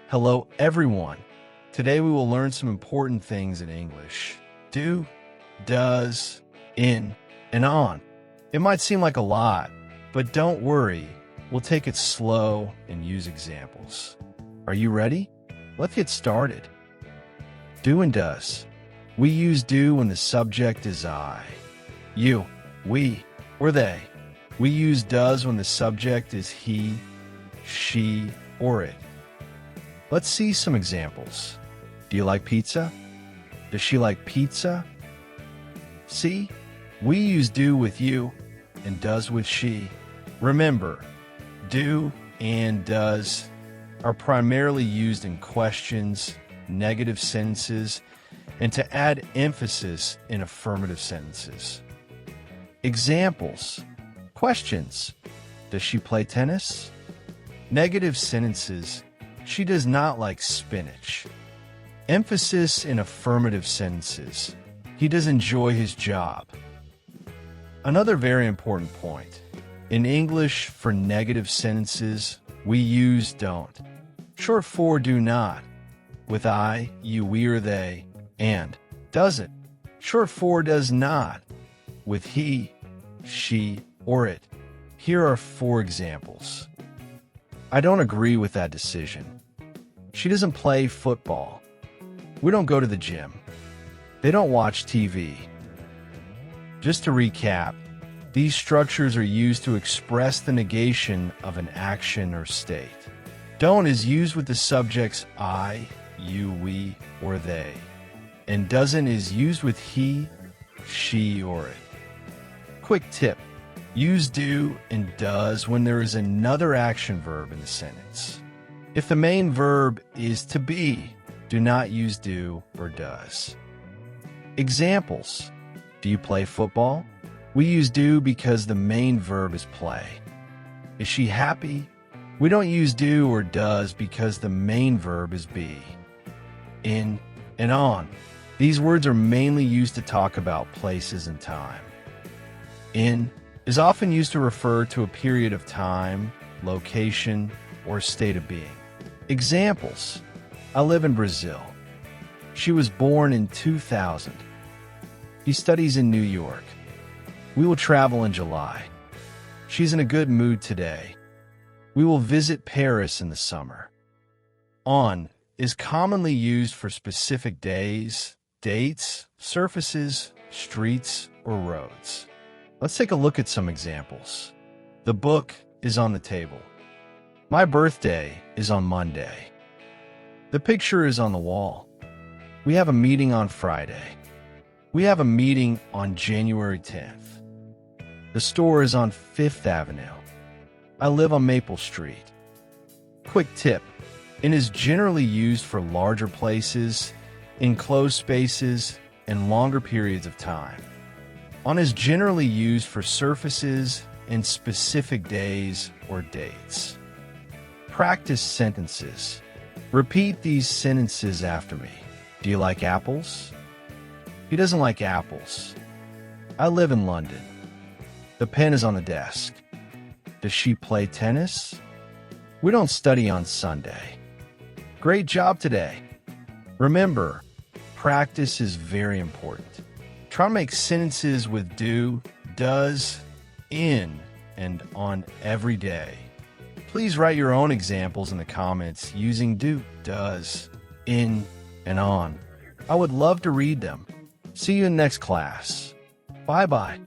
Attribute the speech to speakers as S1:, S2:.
S1: Hello, everyone. Today we will learn some important things in English. Do, does, in, and on. It might seem like a lot, but don't worry. We'll take it slow and use examples. Are you ready? Let's get started. Do and does. We use do when the subject is I, you, we, or they. We use does when the subject is he, she, or it. Let's see some examples. Do you like pizza? Does she like pizza? See? We use do with you and does with she. Remember, do and does are primarily used in questions, negative sentences, and to add emphasis in affirmative sentences. Examples. Questions. Does she play tennis? Negative sentences. She does not like spinach. Emphasis in affirmative sentences. He does enjoy his job. Another very important point. In English, for negative sentences, we use don't. Short for do not, with I, you, we, or they, and doesn't. Short for does not, with he, she, or it. Here are 4 examples. I don't agree with that decision. She doesn't play football. We don't go to the gym. They don't watch TV. Just to recap, these structures are used to express the negation of an action or state. Don't is used with the subjects I, you, we, or they. And doesn't is used with he, she, or it. Quick tip. Use do and does when there is another action verb in the sentence. If the main verb is to be, do not use do or does. Examples. Do you play football? We use do because the main verb is play. Is she happy? We don't use do or does because the main verb is be. In and on. These words are mainly used to talk about places and time. In is often used to refer to a period of time, location, or state of being. Examples. I live in Brazil. She was born in 2000. He studies in New York. We will travel in July. She's in a good mood today. We will visit Paris in the summer. On is commonly used for specific days, dates, surfaces, streets, or roads. Let's take a look at some examples. The book is on the table. My birthday is on Monday. The picture is on the wall. We have a meeting on Friday. We have a meeting on January 10th. The store is on 5th Avenue. I live on Maple Street. Quick tip. In is generally used for larger places, enclosed spaces, and longer periods of time. On is generally used for surfaces and specific days or dates. Practice sentences. Repeat these sentences after me. Do you like apples? He doesn't like apples. I live in London. The pen is on the desk. Does she play tennis? We don't study on Sunday. Great job today. Remember, practice is very important. Try to make sentences with do, does, in, and on every day. Please write your own examples in the comments using do, does, in, and on. I would love to read them. See you in next class. Bye-bye.